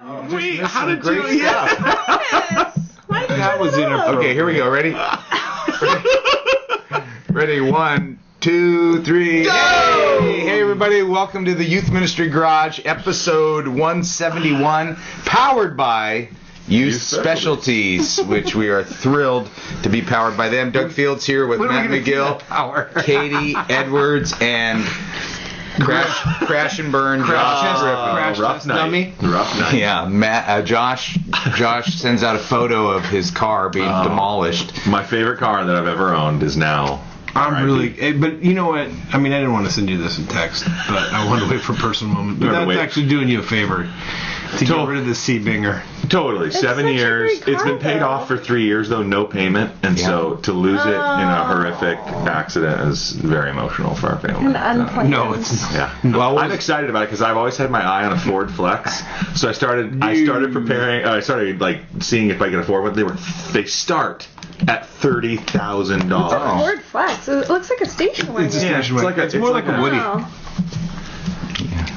Wait, how did great you? stuff. That was inappropriate. Okay, here we go. Ready? Ready? 1, 2, 3. Hey, everybody. Welcome to the Youth Ministry Garage, episode 171, powered by Youth Specialties, which we are thrilled to be powered by them. Doug Fields here with Matt McGill, Katie Edwards, and Crash and Burn. Rough night. Yeah, Matt. Josh sends out a photo of his car being demolished. My favorite car that I've ever owned is now. I'm really, but you know what? I mean, I didn't want to send you this in text, but I wanted to wait for a personal moment. But that's actually doing you a favor to get rid of the Seabinger. Totally. 7 years. It's been paid off for 3 years, though, no payment. And so to lose it in a horrific accident is very emotional for our family. No, it's not. Yeah. Well, I'm excited about it because I've always had my eye on a Ford Flex. So I started preparing. I started seeing if I could afford what they start at $30,000. It's a Ford Flex. It looks like a station wagon. It's a station wagon. It's more like a Woody. Wow.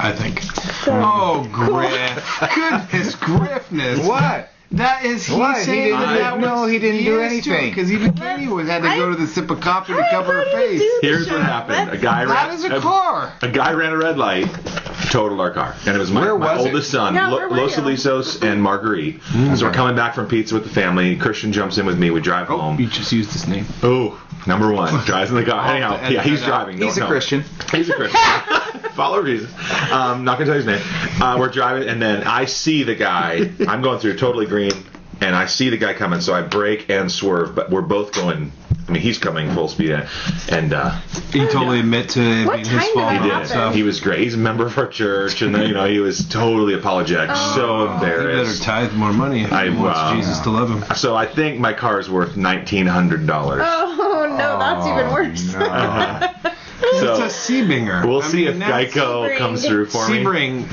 I think. Oh, Griff. Goodness, Griffness. What? That is, he's saying he didn't do anything. Because even Katie had to go to the sip of coffee to cover her face. Here's what happened. A guy ran a red light, totaled our car. And it was my oldest son, Los Alisos and Marguerite. So we're coming back from pizza with the family. Christian jumps in with me. We drive home. You just used his name. Oh, number one. Drives in the car. Anyhow, yeah, he's driving. He's a Christian. He's a Christian. Follow Jesus. Not going to tell you his name. We're driving, and then I see the guy. I'm going through totally green, and I see the guy coming, so I brake and swerve, but we're both going. I mean, he's coming full speed, and he totally admit to it being his fault. He did. He was great. He's a member of our church, and he was totally apologetic. So embarrassed. He better tithe more money if he wants Jesus to love him. So I think my car is worth $1,900. Oh no, that's even worse. No. So, it's a Seabinger. We'll see if Geico comes through for me. Sebring.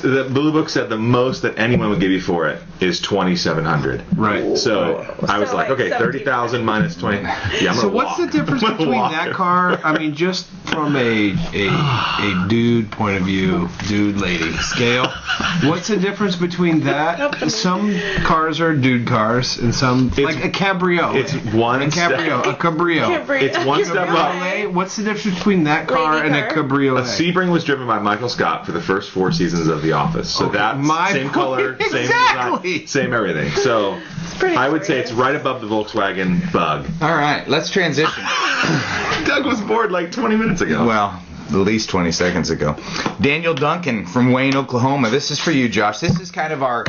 The Blue Book said the most that anyone would give you for it is $2,700. Right. So I was like, okay, 30,000 minus 20. Yeah, so what's the difference between that car? I mean, just from a dude point of view, dude lady scale. What's the difference between that? Some cars are dude cars, and some like a Cabrio. It's one a Cabrio. It's one step up. What's the difference between that car and a cabriolet? A Sebring was driven by Michael Scott for the first 4 seasons of The Office. So same color, same design, same everything. So I would say it's right above the Volkswagen Bug. All right, let's transition. Doug was bored like 20 minutes ago. Well, at least 20 seconds ago. Daniel Duncan from Wayne, Oklahoma. This is for you, Josh. This is kind of our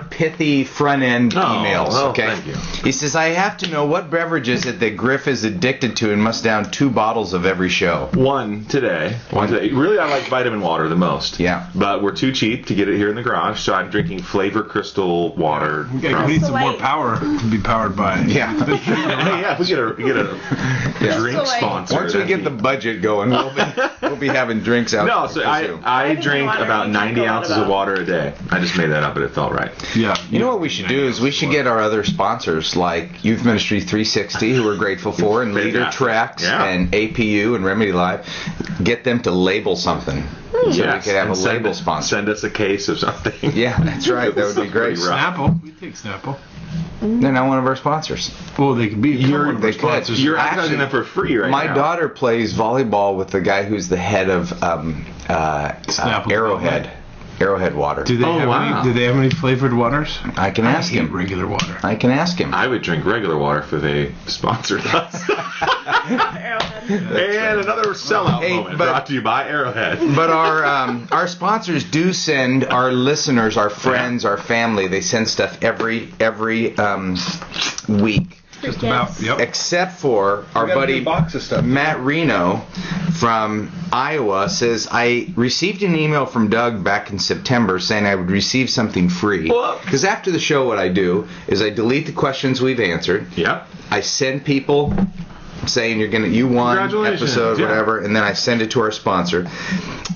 pithy front-end emails, okay? Thank you. He says, I have to know what beverage is it that Griff is addicted to and must down 2 bottles of every show. One today. Really, I like vitamin water the most. Yeah. But we're too cheap to get it here in the garage, so I'm drinking Flavor Crystal water. We need some more power to be powered by. Yeah. Yeah, we get a drink sponsor. Once we get the budget going, we'll be having drinks out. No, so I drink about 90 ounces of water a day. I just made that up, but it felt right. Yeah. You know what we should do is we should get our other sponsors like Youth Ministry 360, who we're grateful for, and Leader Tracks and APU and Remedy Live, get them to label something. So we could have a label sponsor. Send us a case of something. Yeah, that's right. That would be great. Snapple. We take Snapple. They're not one of our sponsers. Well, they could be one of our sponsors. You're advertising them for free right now. My daughter plays volleyball with the guy who's the head of Arrowhead Water. Do they have any flavored waters? I can ask him. Regular water. I can ask him. I would drink regular water if they sponsored us. And another sellout moment brought to you by Arrowhead. But our sponsors do send our listeners, our friends, our family. They send stuff every week. Just about, yep. Except for our buddy box of stuff. Matt Reno from Iowa says, I received an email from Doug back in September saying I would receive something free. Because after the show, what I do is I delete the questions we've answered. Yep. I send people saying you won Congratulations. episode, Yeah. whatever, and then I send it to our sponsor.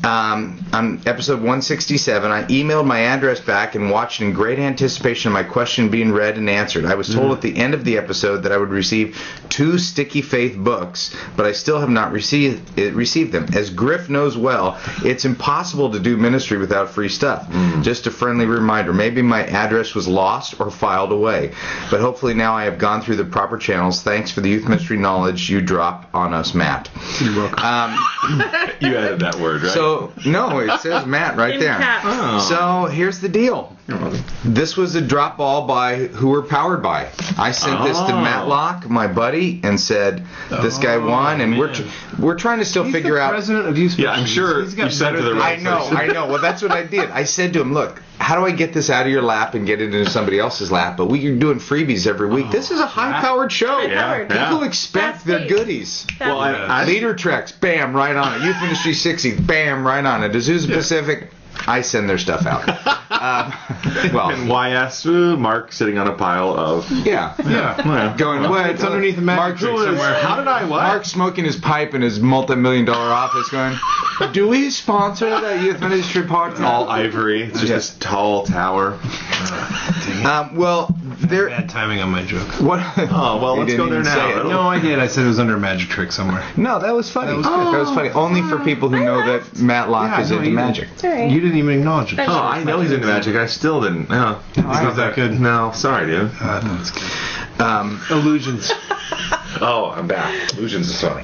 On episode 167, I emailed my address back and watched in great anticipation of my question being read and answered. I was told at the end of the episode that I would receive 2 Sticky Faith books, but I still have not received them. As Griff knows well, it's impossible to do ministry without free stuff. Just a friendly reminder. Maybe my address was lost or filed away, but hopefully now I have gone through the proper channels. Thanks for the youth ministry knowledge you drop on us, Matt. You're welcome. You added that word, right? So, no, it says Matt right In there. caps. Oh. So, here's the deal. This was a drop ball by who we're powered by. I sent this to Oh. Matlock, my buddy, and said, this guy won, and we're trying to still He's figure the out... president of youth. Yeah, I'm sure He's got you sent better to the right things. I know. Well, that's what I did. I said to him, look, how do I get this out of your lap and get it into somebody else's lap? But we're doing freebies every week. This is a high-powered show. High-powered. Yeah. People expect That's their safe. goodies. Well, I Leader Treks, bam, right on it. Youth Ministry 60, bam, right on it. Azusa Pacific, I send their stuff out. Well, and YS, Mark sitting on a pile of. yeah. Yeah. Going, what? It's underneath the magic Mark trick somewhere. How did I what? Mark smoking his pipe in his multi-million-dollar office going, do we sponsor the Youth Ministry podcast? All ivory. It's just Yeah. this tall tower. Well, there... Bad timing on my joke. What? Oh, well, You let's didn't go there even say now. it. That'll- No, I did. I said it was under a magic trick somewhere. No, that was funny. That was funny. Only for people who know that Matt Locke Yeah, is no, into you magic. It's all right. You didn't even acknowledge it. That's- Oh, I know he's into magic. I still didn't. No, he's not that good. No, sorry, dude. That's good. Illusions. Oh, I'm back. Illusions is funny.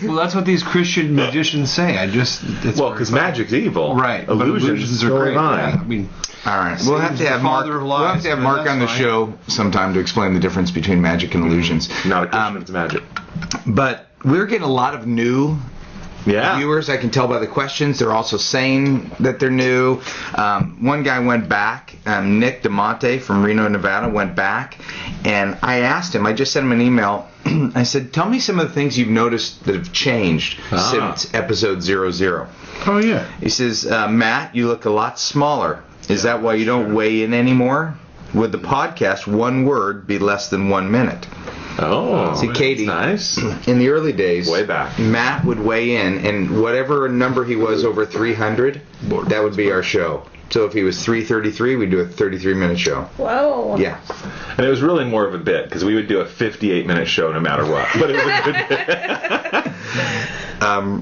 Well, that's what these Christian magicians say. Well, because magic's evil. Right. But illusions are great. divine. Yeah, I mean, All right. We'll have to have Mark. Father of We'll have lies, to have but Mark that's on the fine. show sometime to explain the difference between magic and illusions. Not a Christian, it's magic. But we're getting a lot of new Yeah. viewers. I can tell by the questions. They're also saying that they're new. One guy went back. Nick DeMonte from Reno, Nevada went back, and I asked him. I just sent him an email. I said, "Tell me some of the things you've noticed that have changed since episode 00." oh yeah. He says, Matt, you look a lot smaller. Is that why you don't weigh in anymore? Would the podcast, one word, be less than 1 minute? Oh. See, Katie, Nice. in the early days, Way back. Matt would weigh in, and whatever number he was over 300, that would be our show. So if he was 333, we'd do a 33-minute show. Whoa. Yeah. And it was really more of a bit because we would do a 58-minute show no matter what. But it was a good bit.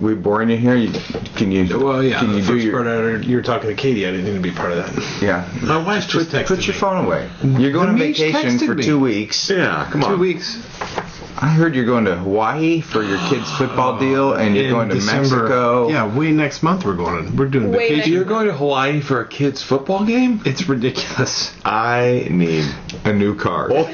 We boring you here? Can you? Well, yeah. Can you the do first your? part, you were talking to Katie. I didn't need to be part of that. Yeah. My wife just Put your phone away. You're going on Denise vacation texted for me. 2 weeks. Yeah, come on. 2 weeks. I heard you're going to Hawaii for your kids' football deal, and you're In going to December. Mexico. Yeah, next month we're going. We're doing Way vacation. You're going to Hawaii for a kid's football game? It's ridiculous. I need A new car. We're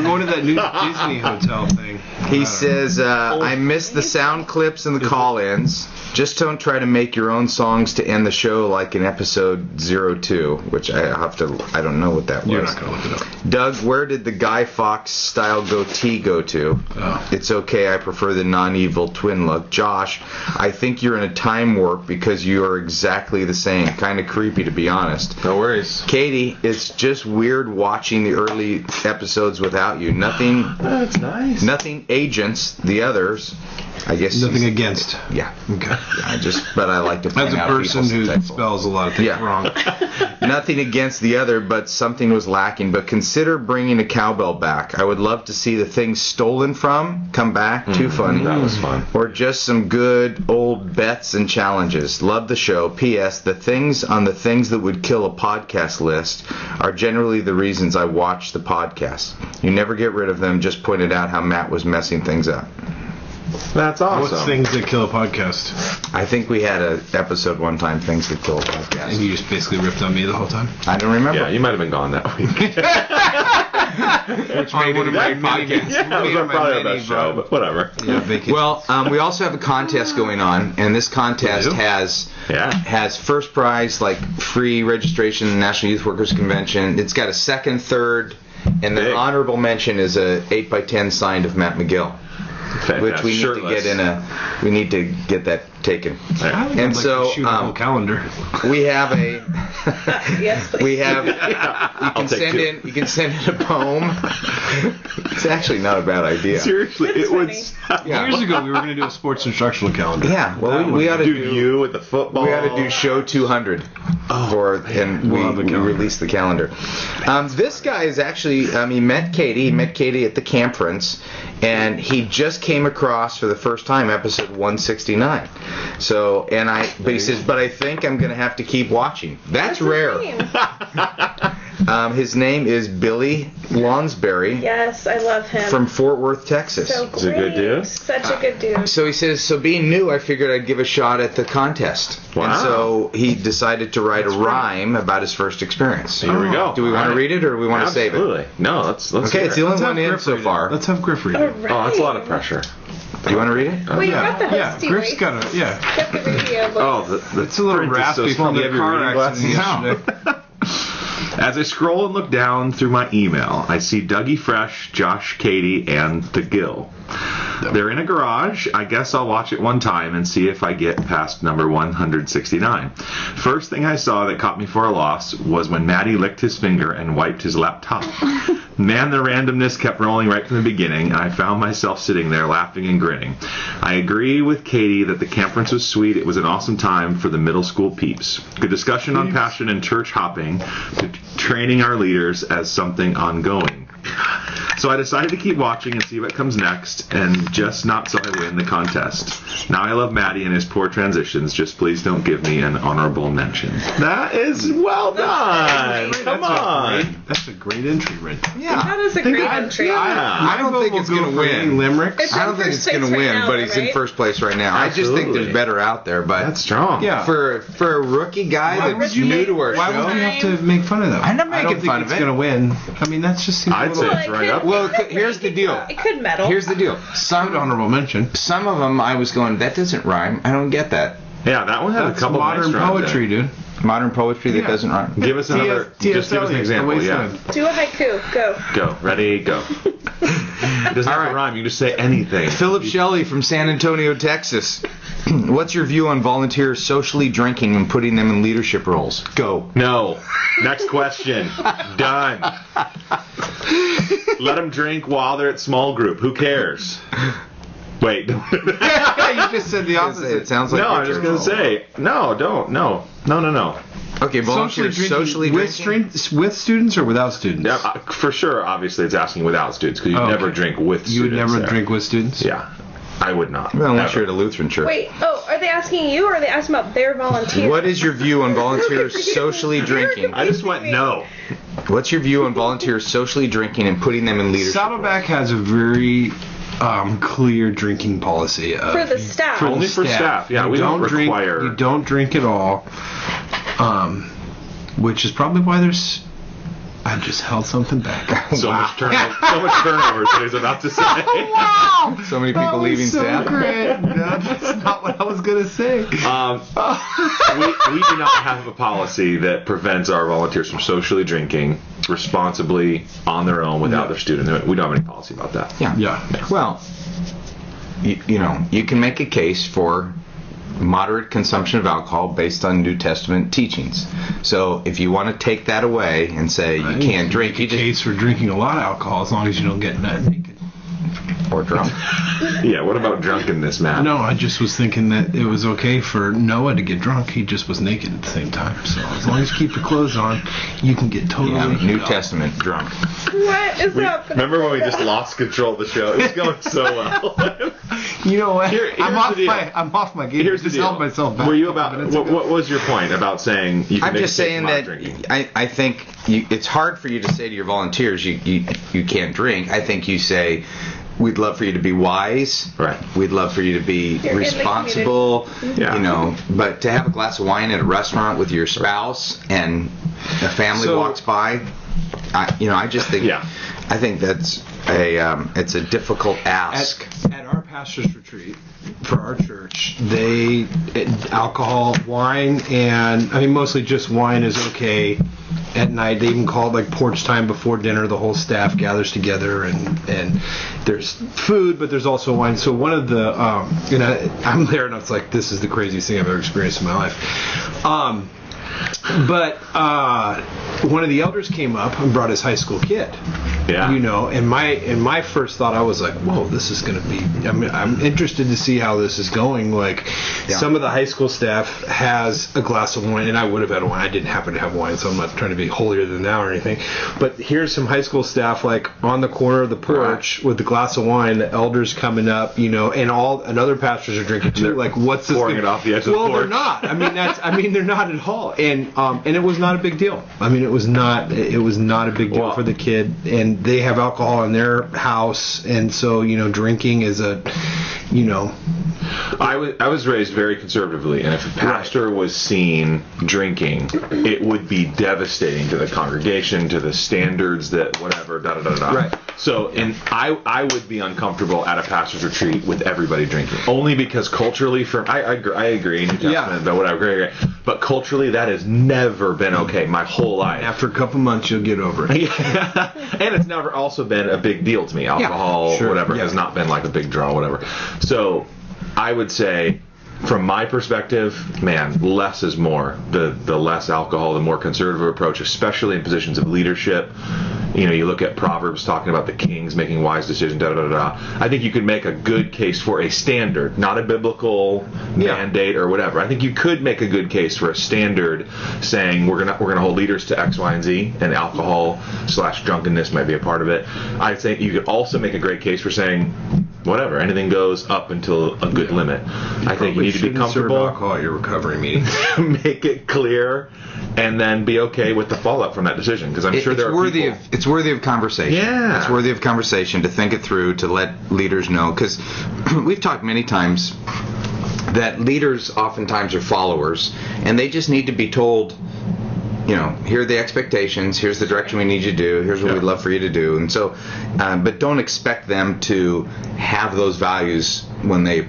going to that new Disney hotel thing. He says, I miss the sound clips and the call-ins. Just don't try to make your own songs to end the show like in episode 02, which I don't know what that was. You're not going to look it up. Doug, where did the Guy Fawkes style goatee go to? Oh. It's okay, I prefer the non-evil twin look. Josh, I think you're in a time warp because you are exactly the same. Kind of creepy, to be honest. No worries. Katie, it's just weird watching the early episodes without you. Nothing agents, the others. I guess Nothing against. Yeah. Okay. But I like to point As a out person people's who typo. spells a lot of things Yeah. wrong. Nothing against the other, but something was lacking. But consider bringing a cowbell back. I would love to see the things stolen from come back. Too funny. That was fun. Or just some good old bets and challenges. Love the show. P.S. The things on the things that would kill a podcast list are generally the reasons I watch the podcast. You never get rid of them. Just pointed out how Matt was messing things up. That's awesome. What's things that kill a podcast? I think we had an episode one time, Things That Kill a And Podcast. you just basically ripped on me the whole time? I don't remember. Yeah, you might have been gone that week. Which made it a great podcast. Yeah, it was probably our best show, but whatever. Yeah, vacation. Well, we also have a contest going on, and this contest We do? has first prize, like free registration to the National Youth Workers Convention. It's got a second, third, and the Big. honorable mention is a 8x10 signed of Matt McGill, which we need to get in we need to get that taken. I would And like so, to shoot a whole calendar. We have a. Yes, please. We have. I'll take two. You can send in a poem. It's actually not a bad idea. Seriously, That's it was. Yeah. Years ago, we were going to do a sports instructional calendar. Yeah. Well, we ought to Dude, you with the football. We ought to do show 200 and We'll have the we calendar. release the calendar. This guy is actually, he met Katie. He met Katie at the conference, and he just came across for the first time episode 169. So, but he says, but I think I'm going to have to keep watching. That's What's his rare. name? His name is Billy Lonsberry Yes, I love him. from Fort Worth, Texas. So He's a good great. dude. Such a good dude. So he says, so being new, I figured I'd give a shot at the contest. Wow. And so he decided to write a rhyme about his first experience. Here we go. Do we want All to right. read it or do we want to save it? Absolutely. No, let's Okay, hear it's it. the only Let's have one in Griff so read it. far. Let's have Griff read All it. right. Oh, that's a lot of pressure. Do you want to read it? Well, you got the Yeah, hosty Griff's voice. got a, yeah. Get the radio voice. Oh, the It's a little print is so raspy small. from Do the you have your car reading accident glasses? yesterday. As I scroll and look down through my email, I see Dougie Fresh, Josh, Katie, and the Gill. They're in a garage. I guess I'll watch it one time and see if I get past number 169. First thing I saw that caught me for a loss was when Maddie licked his finger and wiped his laptop. Man, the randomness kept rolling right from the beginning, and I found myself sitting there laughing and grinning. I agree with Katie that the conference was sweet. It was an awesome time for the middle school peeps. Good discussion on passion and church hopping to training our leaders as something ongoing. So I decided to keep watching and see what comes next, and just not so I win the contest. Now I love Maddie and his poor transitions. Just please don't give me an honorable mention. That is well done. Come on. That's a great entry, Red. Yeah. That is a great entry. I don't think it's going to win. Limericks. It's I don't in think first it's going to place right win, now, but he's in right? first place right now. I just think Absolutely. there's better out there, but That's strong. Yeah. for a rookie guy Why that's would you new to our Why show. would you have to make fun of them? I'm not I making don't think fun it's of it. going to win. I mean, that's just seems a I'd little say it's right up. Well, here's the deal. It could medal. Here's the deal. good Some honorable mention. of them I was going, that doesn't rhyme. I don't get that. Yeah, that one had That's a couple modern nice rhymes in poetry, it. dude. Modern poetry that Yeah. doesn't rhyme. Give us another. Just give us an example. Yeah. Do a haiku. Go. Go. Ready? Go. It doesn't have right. to rhyme. You can just say anything. Philip Shelley from San Antonio, Texas. What's your view on volunteers socially drinking and putting them in leadership roles? Go. No. Next question. Done. Let them drink while they're at small group. Who cares? Wait. You just said the It opposite. sounds like No, your I'm just turn. going to say, no, don't. No. Okay, volunteers socially with drinking. with students or without students? Yeah, for sure, obviously, it's asking without students because you Oh, never okay. drink with students. You would never there. drink with students? Yeah. I would not. Well, unless Ever. you're at a Lutheran church. Wait. Oh, are they asking you, or are they asking about their volunteers? What is your view on volunteers socially drinking? I just went no. What's your view on volunteers socially drinking and putting them in leadership? Saddleback has a very clear drinking policy. Of, For the staff. the Only for staff. Yeah, You we don't drink, require- You don't drink at all, which is probably why there's. I just held something back. So much turnover. So much turnover. Is what he's about to say. So many people leaving staff. Great. No, that's not what I was gonna say. We do not have a policy that prevents our volunteers from socially drinking responsibly on their own without their student. We don't have any policy about that. Yeah. Well, you can make a case for moderate consumption of alcohol based on New Testament teachings. So if you want to take that away and say you can't drink, you just Case for drinking a lot of alcohol as long as you don't get naked. or drunk. Yeah. What about drunkenness, Matt? No, I just was thinking that it was okay for Noah to get drunk. He just was naked at the same time. So as long as you keep your clothes on, you can get totally Yeah, New up. Testament drunk. What is happening? Remember when we just lost control of the show? It was going so well. You know what? Here's I'm the deal. off my game. Here's the Just deal. held myself back. Were you about? Minutes What, ago. what was your point about saying you can I'm make just mistakes saying while that drinking? I think it's hard for you to say to your volunteers you can't drink. I think you say we'd love for you to be wise. Right. We'd love for you to be in the responsible. Yeah. But to have a glass of wine at a restaurant with your spouse and a family So- walks by, I just think Yeah. I think that's it's a difficult ask. At our pastor's retreat for our church, alcohol, wine, and I mean mostly just wine is okay at night. They even call it like porch time before dinner. The whole staff gathers together, and there's food, but there's also wine. So one of the I'm there, and it's like, this is the craziest thing I've ever experienced in my life. But one of the elders came up and brought his high school kid. Yeah. And my first thought, I was like, whoa, this is going to be. I'm interested to see how this is going. Like, some of the high school staff has a glass of wine, and I would have had wine. I didn't happen to have wine, so I'm not trying to be holier than thou or anything. But here's some high school staff like on the corner of the porch with the glass of wine. The elders coming up, and other pastors are drinking too. Like, what's this? Pouring it off the edge of the porch. Well, they're not. They're not at all. And it was not a big deal. It was not a big deal for the kid. And they have alcohol in their house, and so drinking is a. I was raised very conservatively, and if a pastor was seen drinking, it would be devastating to the congregation, to the standards that whatever, da da da da. Right. So, and I would be uncomfortable at a pastor's retreat with everybody drinking, only because culturally, I agree, New Testament, but whatever, but culturally that has never been okay my whole life. After a couple months, you'll get over it. And it's never also been a big deal to me. Alcohol, whatever, has not been like a big draw, whatever. So I would say, from my perspective, man, less is more. The less alcohol, the more conservative approach, especially in positions of leadership. You look at Proverbs talking about the kings making wise decisions, da da da da. I think you could make a good case for a standard, not a biblical mandate or whatever. I think you could make a good case for a standard saying we're gonna hold leaders to X, Y, and Z, and alcohol / drunkenness might be a part of it. I think you could also make a great case for saying whatever, anything goes up until a good limit. I think you need to be comfortable. Serve alcohol at your recovery meeting. Make it clear, and then be okay with the fallout from that decision. Because I'm sure there are people. It's worthy of conversation. Yeah, it's worthy of conversation to think it through, to let leaders know. Because we've talked many times that leaders oftentimes are followers, and they just need to be told, here are the expectations, here's the direction we need you to do, here's what we'd love for you to do. And so, but don't expect them to have those values when they,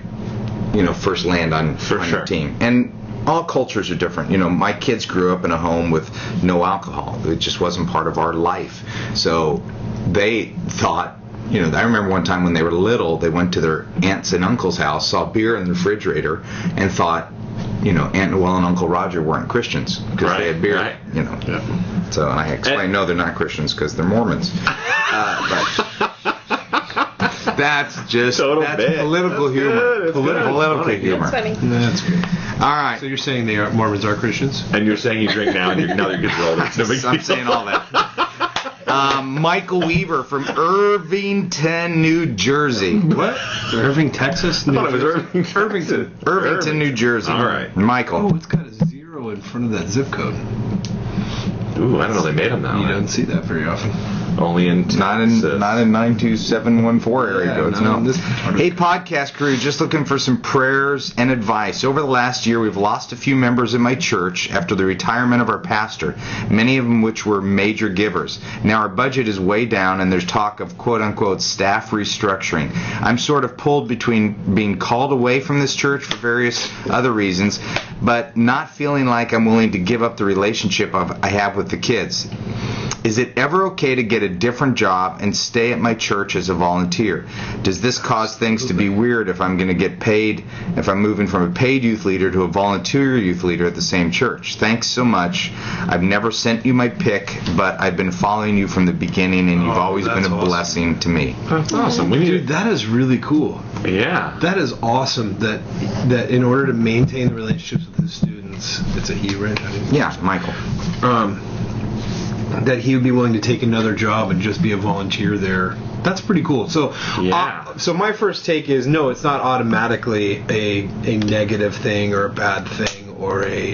first land on your team. And all cultures are different. My kids grew up in a home with no alcohol. It just wasn't part of our life. So they thought, I remember one time when they were little, they went to their aunts and uncle's house, saw beer in the refrigerator, and thought, Aunt Noel and Uncle Roger weren't Christians because they had beer. Right. So, and I explained, no, they're not Christians because they're Mormons. But that's just political humor. Political humor. That's funny. That's good. All right. So you're saying Mormons are Christians? And you're saying you drink now, and now your kids are older. It's no big deal. I'm saying all that. Michael Weaver from Irvington, New Jersey. What? Irving, Texas? I thought it was Irvington. Irvington, New Jersey. All right. Michael. Oh, it's got a 0 in front of that zip code. Ooh, I don't know they made them now. You don't see that very often. Only in not in 92714 area codes. No. Hey, podcast crew, just looking for some prayers and advice. Over the last year, we've lost a few members in my church after the retirement of our pastor, many of them which were major givers. Now our budget is way down, and there's talk of quote-unquote staff restructuring. I'm sort of pulled between being called away from this church for various other reasons, but not feeling like I'm willing to give up the relationship I have with the kids. Is it ever okay to get a different job and stay at my church as a volunteer? Does this cause things to be weird if I'm going to get paid, if I'm moving from a paid youth leader to a volunteer youth leader at the same church? Thanks so much. I've never sent you my pick, but I've been following you from the beginning, and you've always been a blessing to me. That's awesome. Dude, that is really cool. Yeah. That is awesome that in order to maintain the relationships with the students, it's a he, right? Yeah, Michael. That he would be willing to take another job and just be a volunteer there. That's pretty cool. So, so my first take is no, it's not automatically a negative thing or a bad thing or a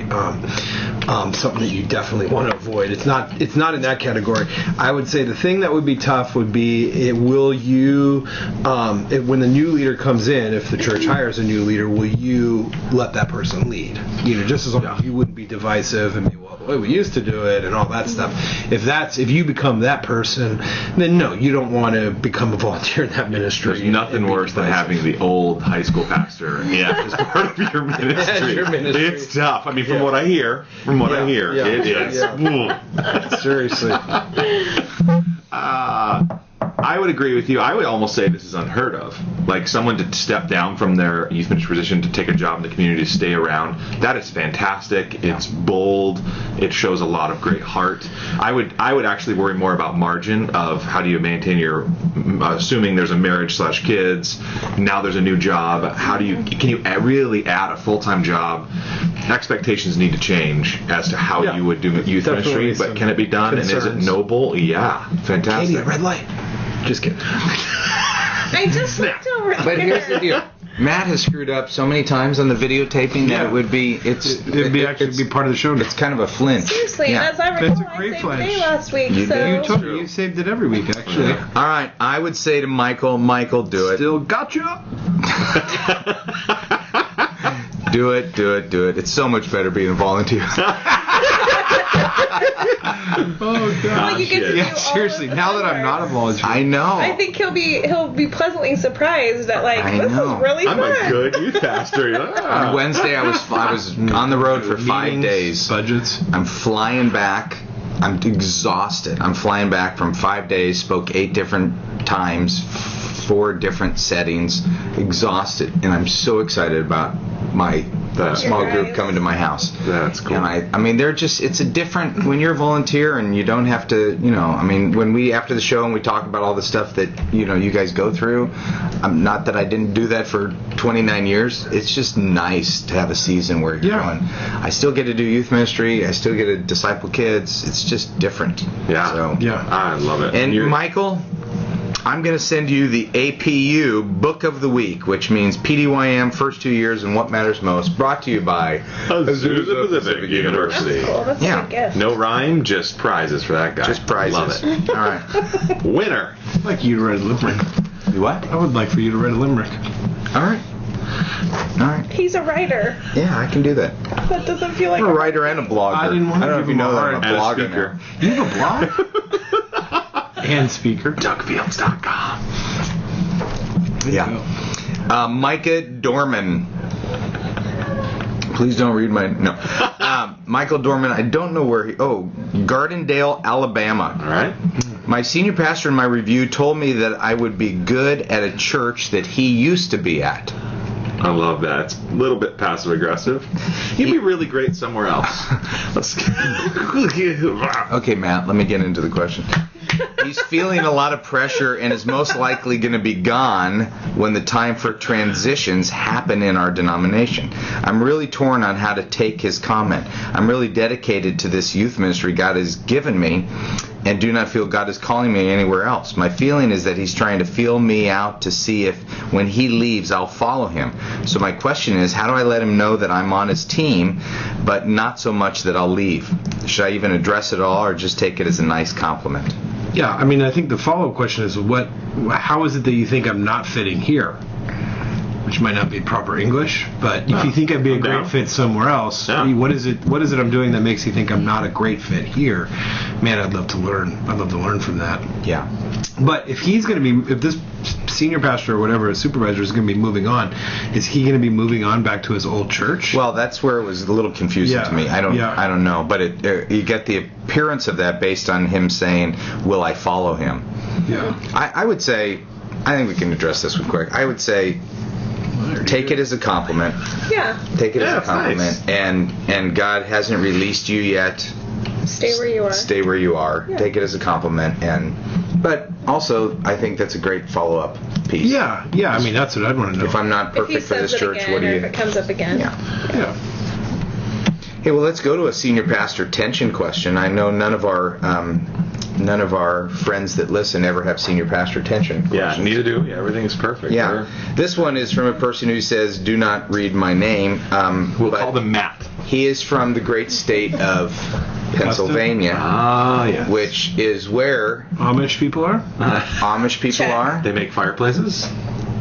something that you definitely want to avoid. It's not in that category. I would say the thing that would be tough would be when the new leader comes in, if the church hires a new leader, will you let that person lead? Just as long as you wouldn't be divisive and be, well, the way we used to do it and all that stuff. If you become that person, then no, you don't want to become a volunteer in that ministry. There's nothing worse than having the old high school pastor as part of your ministry. Your ministry. It's tough. I mean, from what I hear, it is. Seriously. I would agree with you. I would almost say this is unheard of. Like someone to step down from their youth ministry position to take a job in the community, to stay around. That is fantastic. It's bold. It shows a lot of great heart. I would actually worry more about margin of how do you maintain your, assuming there's a marriage / kids. Now there's a new job. Can you really add a full-time job? Expectations need to change as to how you would do youth ministry, but can it be done? Concerns. And is it noble? Yeah, fantastic. Katie, red light. Just kidding. I just looked over But here's the deal. Matt has screwed up so many times on the videotaping that it would be be part of the show. It's kind of a flinch. Seriously, Yeah. as I That's recall, a I great saved flash. the day last week. You so did. You saved it every week, actually. All right, I would say to Michael, do it. Still gotcha. Do it. It's so much better being a volunteer. Oh God. Well, you get to do Yeah, all seriously. of the Now that fun I'm not a parts. volunteer, I know. I think he'll be pleasantly surprised at I this know. is really I'm fun. a good youth pastor. On Wednesday, I was on the road for 5 Meetings, days. budgets. I'm flying back. I'm exhausted. I'm flying back from 5 days. Spoke 8 different times, 4 different settings. Exhausted, and I'm so excited about my small group Guys. coming to my house. That's cool. And I mean, it's a different, when you're a volunteer and you don't have to, I mean, when we, after the show and we talk about all the stuff that, you guys go through, not that I didn't do that for 29 years, it's just nice to have a season where you're going, I still get to do youth ministry, I still get to disciple kids, it's just different. Yeah. So, I love it. and Michael, I'm going to send you the APU Book of the Week, which means PDYM First 2 Years and What Matters Most, brought to you by Azusa Pacific University. That's cool. That's Yeah. a good gift. No rhyme, just prizes for that guy. Just prizes. Love it. All right. Winner. I'd like you to write a limerick. You what? I would like for you to write a limerick. All right. All right. He's a writer. Yeah, I can do that. That doesn't feel like I'm a writer and a blogger. I didn't want to don't know give if you him know a that I'm a hard- and a blogger speaker. now. You have a blog? And speaker. DougFields.com. Yeah. Micah Dorman. Please don't read my... No. Michael Dorman, I don't know where he... Oh, Gardendale, Alabama. All right. My senior pastor in my review told me that I would be good at a church that he used to be at. I love that. It's a little bit passive aggressive. You'd be really great somewhere else. Let's. Okay, Matt, let me get into the question. He's feeling a lot of pressure and is most likely going to be gone when the time for transitions happen in our denomination. I'm really torn on how to take his comment. I'm really dedicated to this youth ministry God has given me and do not feel God is calling me anywhere else. My feeling is that he's trying to feel me out to see if when he leaves I'll follow him. So my question is, how do I let him know that I'm on his team but not so much that I'll leave? Should I even address it all or just take it as a nice compliment? Yeah, I mean, I think the follow-up question is, how is it that you think I'm not fitting here? Which might not be proper English, but if you think I'd be a great fit somewhere else, what is it I'm doing that makes you think I'm not a great fit here? Man, I'd love to learn. I'd love to learn from that. Yeah. But if this senior pastor or whatever, supervisor is going to be moving on, is he going to be moving on back to his old church? Well, that's where it was a little confusing to me. I don't know, but you get the appearance of that based on him saying, "Will I follow him?" Yeah. I would say, I think we can address this one quick. I would say, take it as a compliment. Yeah. Take it as a that's compliment, nice. and God hasn't released you yet. Stay where you are. Stay where you are. Yeah. Take it as a compliment, but also I think that's a great follow-up piece. Yeah. I mean, that's what I'd want to know. If I'm not If he perfect for says this it church, again, what do or you? if it comes up again. Yeah. Hey, well, let's go to a senior pastor tension question. I know none of our friends that listen ever have senior pastor tension questions. Yeah, neither do. Yeah, everything's perfect. Yeah. This one is from a person who says, "Do not read my name." We'll but call them Matt. He is from the great state of Pennsylvania, Ah, yes. which is where Amish people are? Amish people Check. are. They make fireplaces.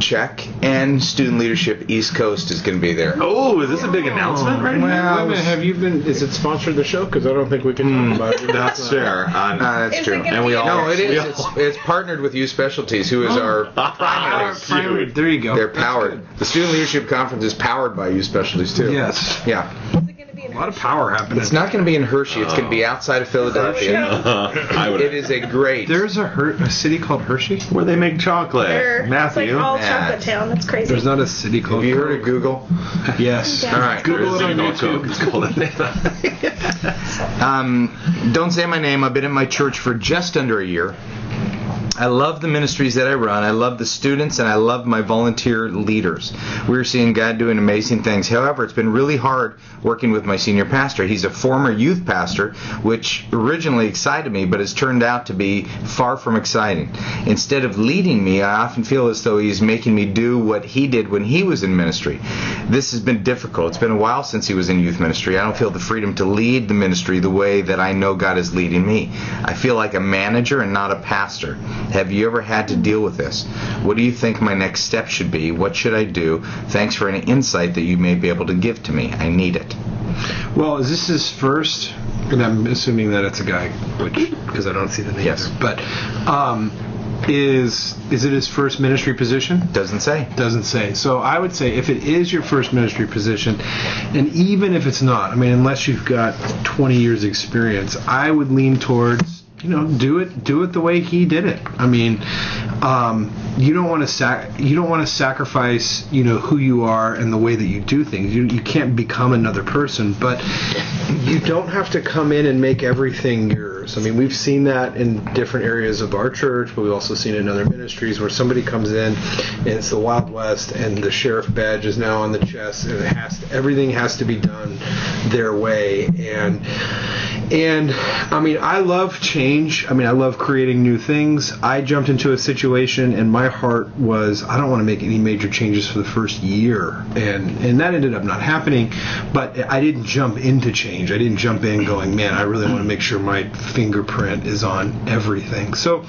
check, and Student Leadership East Coast is going to be there. Oh, is this a big announcement right now? Wait a minute, have you been? Is it sponsored the show? Because I don't think we can talk about it. That's fair. That's Is true. it gonna And we be all- No, it We is. It's partnered with Youth Specialties, who is our primary. Primary. There you go. They're That's powered. good. The Student Leadership Conference is powered by Youth Specialties too. Yes. Yeah. Is it going to be A lot of power happening. It's not going to be in Hershey. It's going to be outside of Philadelphia. I would. It is a great. There's a city called Hershey. Where they make chocolate. It's Matthew. like all Yeah. chocolate town. That's crazy. There's not a city called. Have you heard of Google? Yes. Yeah. All right. Google it on There's YouTube. It's called Don't say my name. I've been in my church for just under a year. I love the ministries that I run. I love the students, and I love my volunteer leaders. We're seeing God doing amazing things. However, it's been really hard working with my senior pastor. He's a former youth pastor, which originally excited me, but has turned out to be far from exciting. Instead of leading me, I often feel as though he's making me do what he did when he was in ministry. This has been difficult. It's been a while since he was in youth ministry. I don't feel the freedom to lead the ministry the way that I know God is leading me. I feel like a manager and not a pastor. Have you ever had to deal with this? What do you think my next step should be? What should I do? Thanks for any insight that you may be able to give to me. I need it. Well, is this his first? And I'm assuming that it's a guy, which because I don't see the name. Yes. There. But is it his first ministry position? Doesn't say. Doesn't say. So I would say if it is your first ministry position, and even if it's not, I mean, unless you've got 20 years experience, I would lean towards, do it the way he did it. I mean, you don't want to sacrifice, who you are and the way that you do things. You can't become another person, but you don't have to come in and make everything yours. I mean, we've seen that in different areas of our church, but we've also seen it in other ministries where somebody comes in and it's the Wild West and the sheriff badge is now on the chest and everything has to be done their way. And I mean, I love change. I mean, I love creating new things. I jumped into a situation and my heart was, I don't want to make any major changes for the first year. And that ended up not happening, but I didn't jump into change. I didn't jump in going, man, I really want to make sure my fingerprint is on everything. So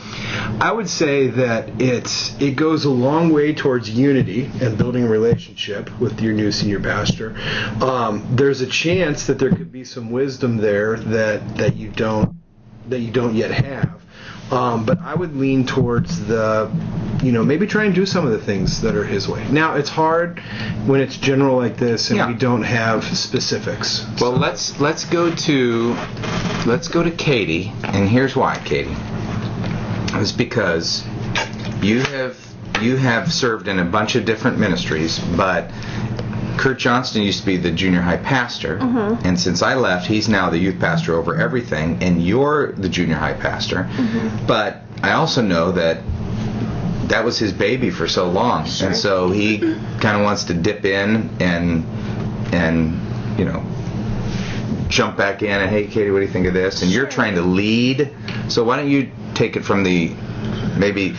I would say that it goes a long way towards unity and building a relationship with your new senior pastor. There's a chance that there could be some wisdom there that you don't yet have. But I would lean towards maybe try and do some of the things that are his way. Now, it's hard when it's general like this and we don't have specifics. Well, let's go to Katie, and here's why, Katie. It's because you have served in a bunch of different ministries, but Kurt Johnston used to be the junior high pastor, and since I left, he's now the youth pastor over everything, and you're the junior high pastor. But I also know that was his baby for so long, and so he kind of wants to dip in and jump back in and, hey, Katie, what do you think of this? And you're trying to lead, so why don't you take it from the maybe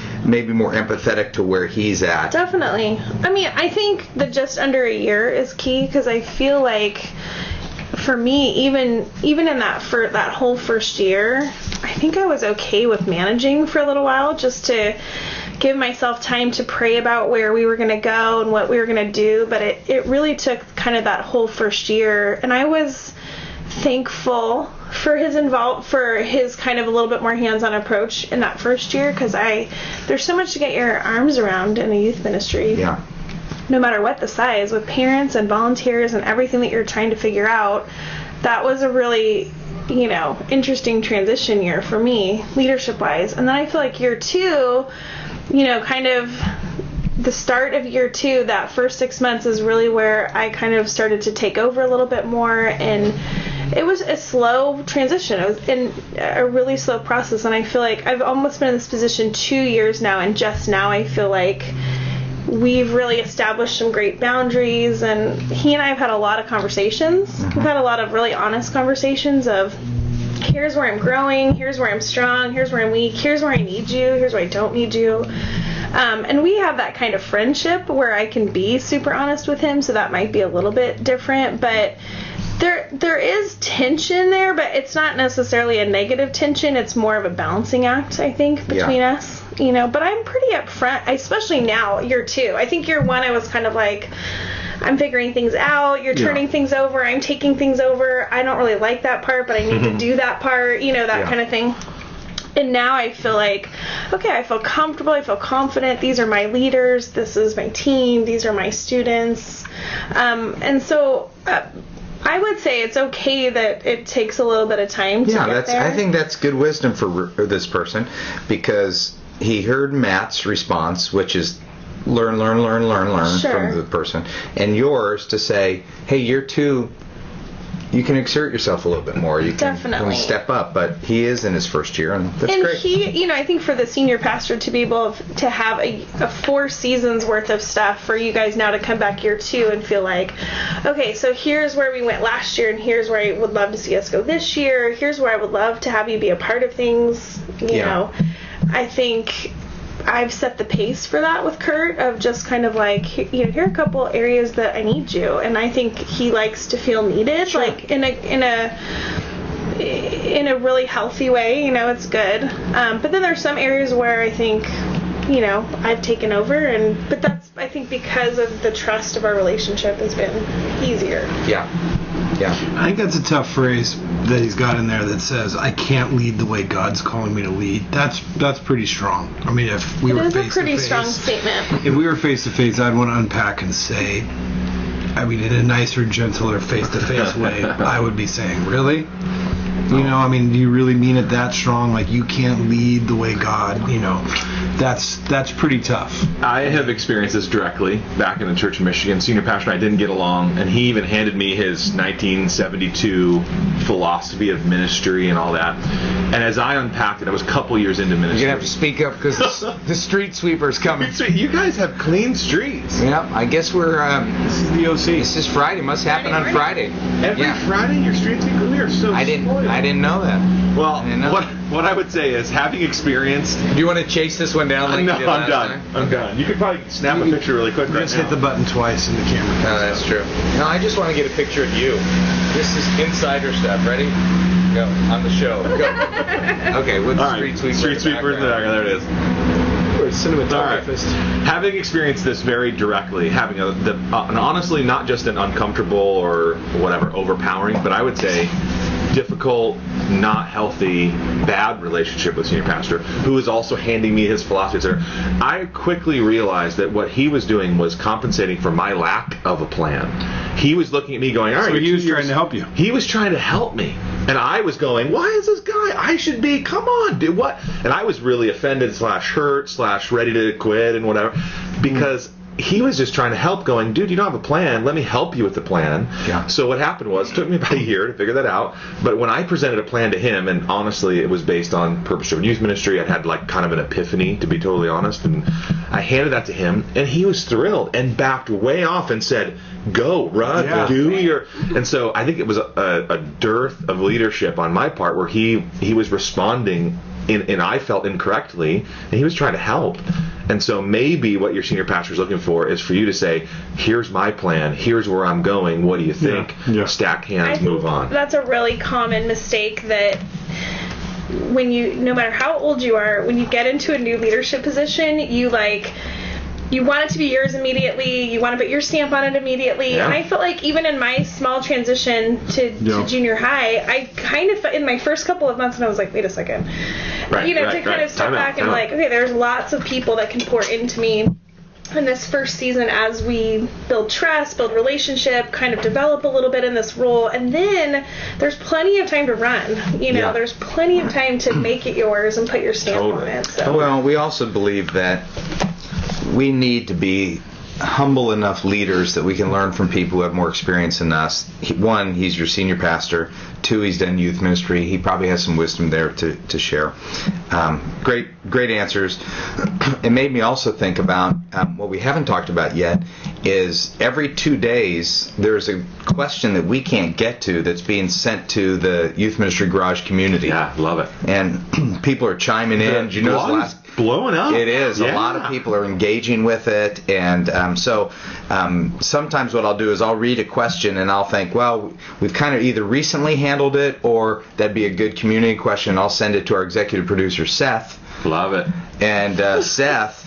more empathetic to where he's at. Definitely. I mean, I think that just under a year is key because I feel like for me, even in that whole first year, I think I was okay with managing for a little while just to give myself time to pray about where we were going to go and what we were going to do. But it really took kind of that whole first year, and I was thankful for his kind of a little bit more hands-on approach in that first year, because there's so much to get your arms around in a youth ministry. Yeah. No matter what the size, with parents and volunteers and everything that you're trying to figure out. That was a really, interesting transition year for me, leadership-wise. And then I feel like year two, kind of the start of year two, that first 6 months is really where I kind of started to take over a little bit more, and it was a slow transition. It was a really slow process, and I feel like I've almost been in this position 2 years now, and just now I feel like we've really established some great boundaries, and he and I have had a lot of conversations. We've had a lot of really honest conversations of, here's where I'm growing, here's where I'm strong, here's where I'm weak, here's where I need you, here's where I don't need you. And we have that kind of friendship where I can be super honest with him, so that might be a little bit different, but there is tension there, but it's not necessarily a negative tension. It's more of a balancing act, I think, between us. but I'm pretty upfront, especially now, year 2. I think year 1 I was kind of like, I'm figuring things out, you're turning things over, I'm taking things over, I don't really like that part, but I need to do that part, that kind of thing. And now I feel like, okay, I feel comfortable, I feel confident, these are my leaders, this is my team, these are my students. And so I would say it's okay that it takes a little bit of time to get there. I think that's good wisdom for this person, because he heard Matt's response, which is learn from the person, and yours to say, hey, year 2, you can exert yourself a little bit more. You can step up, but he is in his first year, and that's great. And he, I think for the senior pastor to be able to have a 4 seasons worth of stuff for you guys now to come back year 2 and feel like, okay, so here's where we went last year, and here's where I would love to see us go this year. Here's where I would love to have you be a part of things. You know, I think I've set the pace for that with Kurt, of just kind of like, here are a couple areas that I need you, and I think he likes to feel needed, like in a really healthy way. It's good. But then there's some areas where I think, I've taken over, but that's, I think, because of the trust of our relationship has been easier. Yeah. I think that's a tough phrase that he's got in there that says, I can't lead the way God's calling me to lead. That's pretty strong. I mean, if we were face to face. It is a pretty strong statement. If we were face to face, I'd want to unpack and say, in a nicer, gentler, face to face way, I would be saying, really? Do you really mean it that strong? Like, you can't lead the way God, that's pretty tough. I have experienced this directly back in the Church of Michigan. Senior pastor and I didn't get along, and he even handed me his 1972 philosophy of ministry and all that. And as I unpacked it, I was a couple years into ministry. You're going to have to speak up, because the street sweeper's coming. You guys have clean streets. Yeah, I guess we're... this is the OC. This is Friday. Must happen on Friday. Every Friday, your streets are clear. So I didn't know that. Well, what I would say is, having experienced... Do you want to chase this one down? No, I'm done. I'm done. You could probably snap a picture really quick. Just hit the button twice and the camera. No, that's true. No, I just want to get a picture of you. This is insider stuff. Ready? Go on the show. Go. Okay, what's Street Sweeper? Street Sweeper. There it is. Cinematograpist. Having experienced this very directly, having an honestly not just an uncomfortable or whatever overpowering, but I would say difficult, not healthy, bad relationship with senior pastor, who was also handing me his philosophy. I quickly realized that what he was doing was compensating for my lack of a plan. He was looking at me going, all right. So he was trying to help you. He was trying to help me. And I was going, why is this guy? I should be, come on, dude, what? And I was really offended / hurt / ready to quit and whatever, because he was just trying to help, going, dude, you don't have a plan. Let me help you with the plan. Yeah. So what happened was, it took me about a year to figure that out. But when I presented a plan to him, and honestly, it was based on purpose-driven youth ministry, I'd had like kind of an epiphany, to be totally honest. And I handed that to him, and he was thrilled and backed way off and said, go, run, do your... And so I think it was a dearth of leadership on my part, where he was responding and I felt incorrectly, and he was trying to help. And so maybe what your senior pastor is looking for is for you to say, here's my plan, here's where I'm going, what do you think? Stack hands, move on. That's a really common mistake, that when no matter how old you are, when you get into a new leadership position, you want it to be yours immediately. You want to put your stamp on it immediately. Yeah. And I felt like even in my small transition to junior high, I kind of, in my first couple of months, and I was like, wait a second. To kind of step back and like, okay, there's lots of people that can pour into me in this first season as we build trust, build relationship, kind of develop a little bit in this role. And then there's plenty of time to run. There's plenty of time to make it yours and put your stamp on it. So. Well, we also believe that we need to be humble enough leaders that we can learn from people who have more experience than us. One, he's your senior pastor. Two, he's done youth ministry. He probably has some wisdom there to share. Great answers. It made me also think about what we haven't talked about yet is every 2 days there's a question that we can't get to that's being sent to the Youth Ministry Garage community. Yeah, love it. And people are chiming in. blowing up. It is. Yeah. A lot of people are engaging with it, and sometimes what I'll do is I'll read a question and I'll think, well, we've kind of either recently handled it or that'd be a good community question. I'll send it to our executive producer, Seth. Love it. And Seth,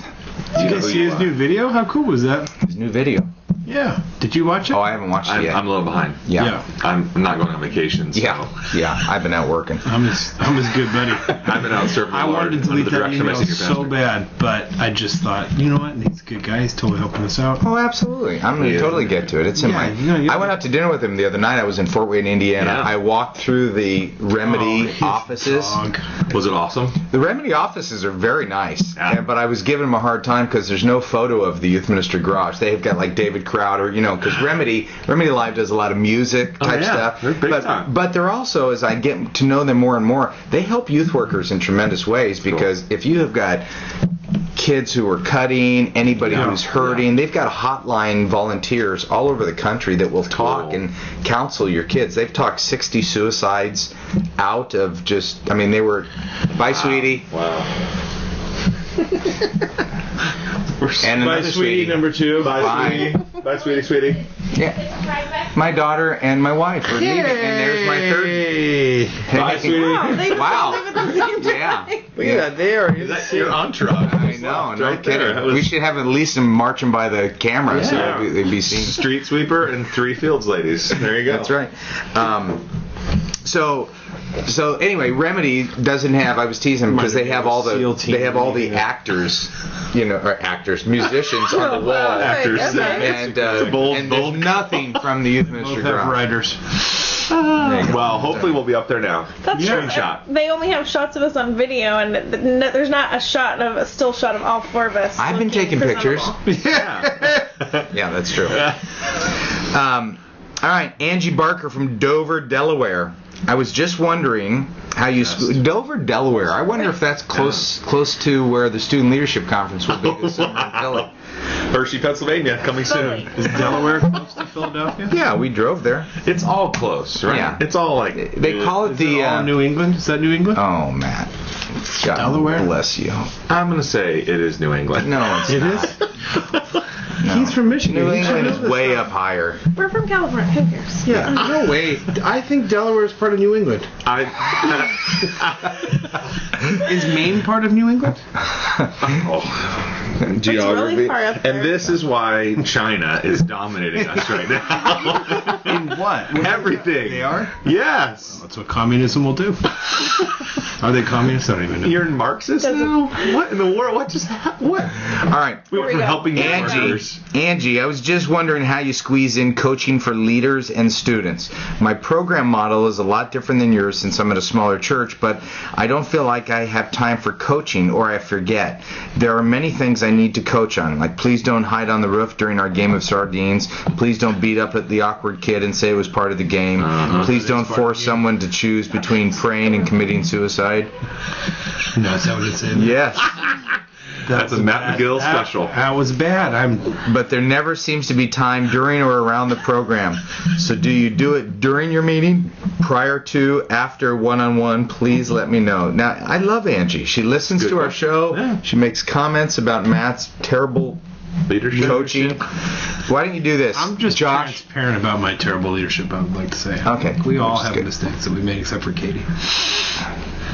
Did you guys see his new video? How cool was that? his new video. Yeah. Did you watch it? Oh, I haven't watched it yet. I'm a little behind. Yeah. I'm not going on vacation. So Yeah. I've been out working. I'm his good buddy. I've been out serving the I Lord wanted to under delete the that direction of my email senior so pastor. bad, but I just thought, you know what? He's a good guy. He's totally helping us out. Oh, absolutely. I'm going to Yeah. totally get to it. It's in Yeah, you're gonna get I went out to dinner with him the other night. I was in Fort Wayne, Indiana. Yeah. I walked through the Remedy his offices. dog. Was it awesome? The Remedy offices are very nice, Yeah. but I was giving them a hard time because there's no photo of the Youth Ministry Garage. They've got like David Crowder, because Remedy Live does a lot of music type yeah. stuff. They're big time. But they're also, as I get to know them more and more, they help youth workers in tremendous ways because if you have got kids who are cutting, anybody Yeah. who's hurting, they've got hotline volunteers all over the country that will talk and counsel your kids. They've talked 60 suicides out of they were, bye sweetie. Wow. And Bye, another sweetie, number 2. Bye. Sweetie. Bye, sweetie. Yeah. My daughter and my wife are leaving, and there's my third. Bye, sweetie. Wow, they Wow. live at the same time. Yeah. Look at that there. Is that your entourage? I know, no Right there. kidding. That was We should have at least them marching by the camera so Yeah. they'd be seen. street sweeper and 3 fields ladies. There you go. That's right. So anyway, Remedy doesn't have. I was teasing because they have all SEAL the team. actors, musicians on the wall, Actors. Okay. and bold- and there's bold- nothing from the Youth Both Ministry have Garage. writers. Well, hopefully we'll be up there now. That's true. Screenshot. They only have shots of us on video, and there's not a still shot of all 4 of us. I've been looking taking pictures. presentable. Yeah. Yeah, that's true. All right, Angie Barker from Dover, Delaware. I was just wondering how you Dover, Delaware. I wonder if that's close to where the Student Leadership Conference will be this summer in Philly. Hershey, Pennsylvania, coming soon. Is Delaware close to Philadelphia? Yeah, we drove there. It's all close, right? Yeah. It's all like They call it Is the. it all New England? Is that New England? Oh, Matt. God Delaware? bless you. I'm gonna say it is New England. No, it's It not. is? No. He's from Michigan. New He should England know is this way stuff. up higher. We're from California. Who cares? Yeah, no way. I think Delaware is part of New England. Is Maine part of New England? Geography. really far up there. And this is why China is dominating us right now. In what? Everything. They are? Yes. That's what communism will do. Are they communists? I don't even know. You're Marxist Doesn't- now? What in the world? What just happened? What? All right. We went we from go. helping Angie, I was just wondering how you squeeze in coaching for leaders and students. My program model is a lot different than yours since I'm at a smaller church, but I don't feel like I have time for coaching or I forget. There are many things I need to coach on, like please don't hide on the roof during our game of sardines. Please don't beat up at the awkward kid and say it was part of the game. Please don't force someone to choose between praying and committing suicide. No, is that what it said? Yes. That's a Matt McGill special. That was bad. But there never seems to be time during or around the program. So do you do it during your meeting, prior to, after one-on-one? Please let me know. Now, I love Angie. She listens Good to our question. show. Yeah. She makes comments about Matt's terrible Leadership. coaching. Why don't you do this? I'm just Josh. transparent about my terrible leadership, I would like to say. Okay. We all That's have good. mistakes that we made except for Katie.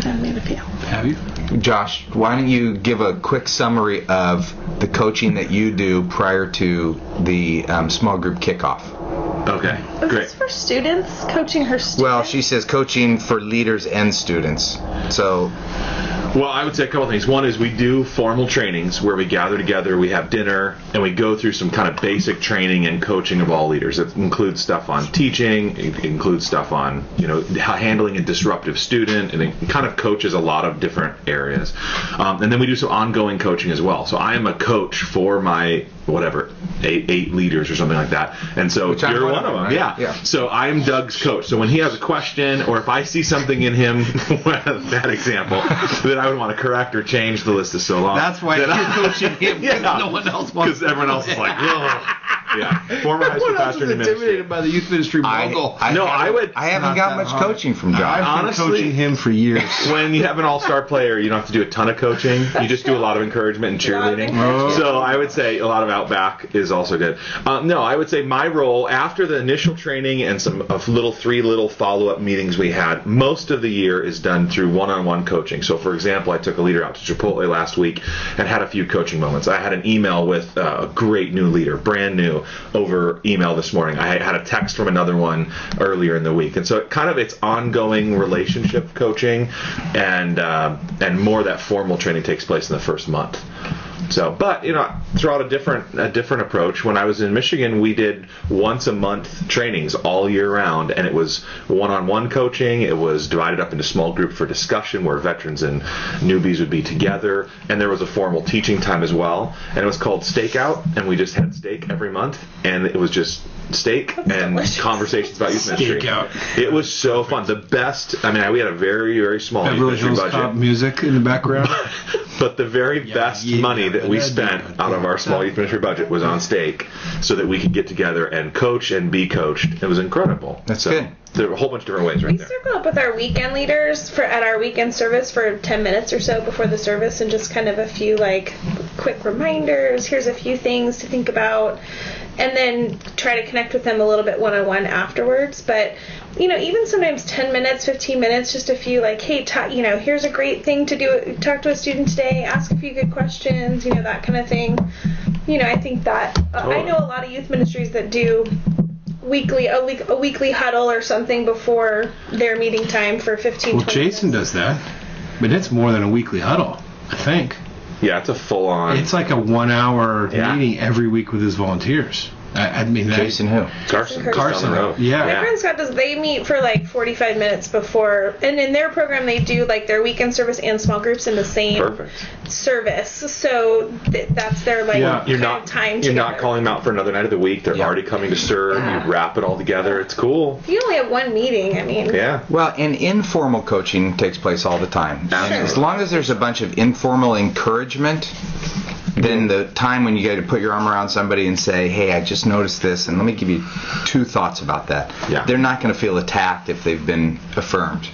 I made a few. Have you? Josh, why don't you give a quick summary of the coaching that you do prior to the small group kickoff? Okay. Is Great. this for students? Coaching her students? Well, she says coaching for leaders and students. So, Well, I would say a couple things. One is we do formal trainings where we gather together, we have dinner, and we go through some kind of basic training and coaching of all leaders. It includes stuff on teaching, it includes stuff on, handling a disruptive student, and it kind of coaches a lot of different areas. And then we do some ongoing coaching as well. So I am a coach for my, eight leaders or something like that. And so Which I'm you're one one of of them. them, right? Yeah. Yeah. So I'm Doug's coach. So when he has a question, or if I see something in him, that example, that I would want to correct or change, the list is so long. That's why that you're coaching him, because no one else wants Because everyone else is like, ugh. Yeah, former high school What else pastor is and ministry. intimidated by the youth ministry mogul? I haven't got much coaching from Josh. I've Honestly- been coaching him for years. When you have an all-star player, you don't have to do a ton of coaching. You just do a lot of encouragement and cheerleading. encouragement. So I would say a lot of Outback is also good. No, I would say my role after the initial training and some of three little follow-up meetings we had, most of the year is done through one-on-one coaching. So, for example, I took a leader out to Chipotle last week and had a few coaching moments. I had an email with a great new leader, brand new, over email this morning. I had a text from another one earlier in the week, and so it's ongoing relationship coaching, and more of that formal training takes place in the first month. So, but throughout a different approach. When I was in Michigan, we did once a month trainings all year round, and it was one-on-one coaching. It was divided up into small group for discussion, where veterans and newbies would be together, and there was a formal teaching time as well. And it was called Stakeout, and we just had steak every month, and it was just steak and conversations about youth ministry. Stakeout. It was so fun. The best. I mean, we had a very, very small youth Beverly ministry Hills budget. Cop music in the background. But the very best money that we spent out of our small youth ministry budget was on steak, so that we could get together and coach and be coached. It was incredible. That's good. There are a whole bunch of different ways right We there. circle up with our weekend leaders at our weekend service for 10 minutes or so before the service, and just kind of a few quick reminders. Here's a few things to think about, and then try to connect with them a little bit one-on-one afterwards. But even sometimes 10 minutes, 15 minutes, just a few hey, here's a great thing to do. Talk to a student today. Ask a few good questions. That kind of thing. I think that I know a lot of youth ministries that do a weekly huddle or something before their meeting time for 15 Well, 20 Jason minutes. does that, but it's more than a weekly huddle, I think. Yeah, it's a full-on. It's like a 1 hour Yeah. meeting every week with his volunteers. I mean, that, Jason who? Carson. Carson. Down the road. Yeah. My friend Scott they meet for 45 minutes before, and in their program they do their weekend service and small groups in the same Perfect. service. So that's their Yeah. You're kind not of time You're together. not calling them out for another night of the week. They're Yeah. already coming to serve. Yeah. You wrap it all together. It's cool. You only have one meeting. I mean, Yeah. Well, and informal coaching takes place all the time. Sure. And as long as there's a bunch of informal encouragement, then the time when you get to put your arm around somebody and say, hey, I just noticed this, and let me give you 2 thoughts about that. Yeah. They're not going to feel attacked if they've been affirmed.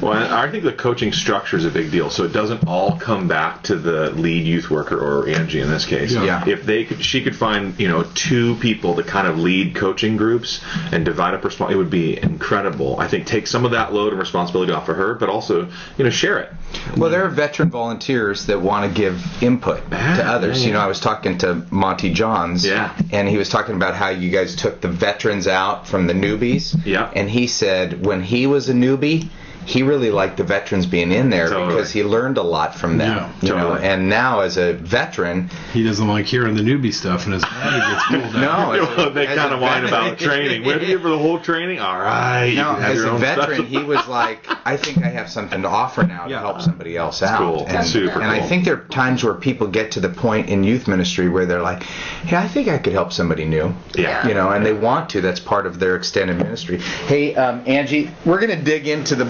Well, I think the coaching structure is a big deal. So it doesn't all come back to the lead youth worker, or Angie in this case. Yeah. If she could find 2 people to kind of lead coaching groups and divide up it would be incredible. I think take some of that load and responsibility off of her, but also share it. Well, there are veteran volunteers that want to give input to others. yeah. I was talking to Monty Johns, Yeah. and he was talking about how you guys took the veterans out from the newbies. Yeah. And he said when he was a newbie, he really liked the veterans being in there Totally. because he learned a lot from them. Yeah, totally. And now as a veteran, He doesn't like hearing the newbie stuff, and his body gets pulled out. no, They kind of whine about training. We're here for the whole training. All right. You No, can have as your a own veteran, stuff. he was like, I think I have something to offer now to Yeah. help somebody else out. cool. And, Super and I cool. think there are times where people get to the point in youth ministry where they're like, hey, I think I could help somebody new. Yeah. And they want to. That's part of their extended ministry. Hey, Angie, we're going to dig into the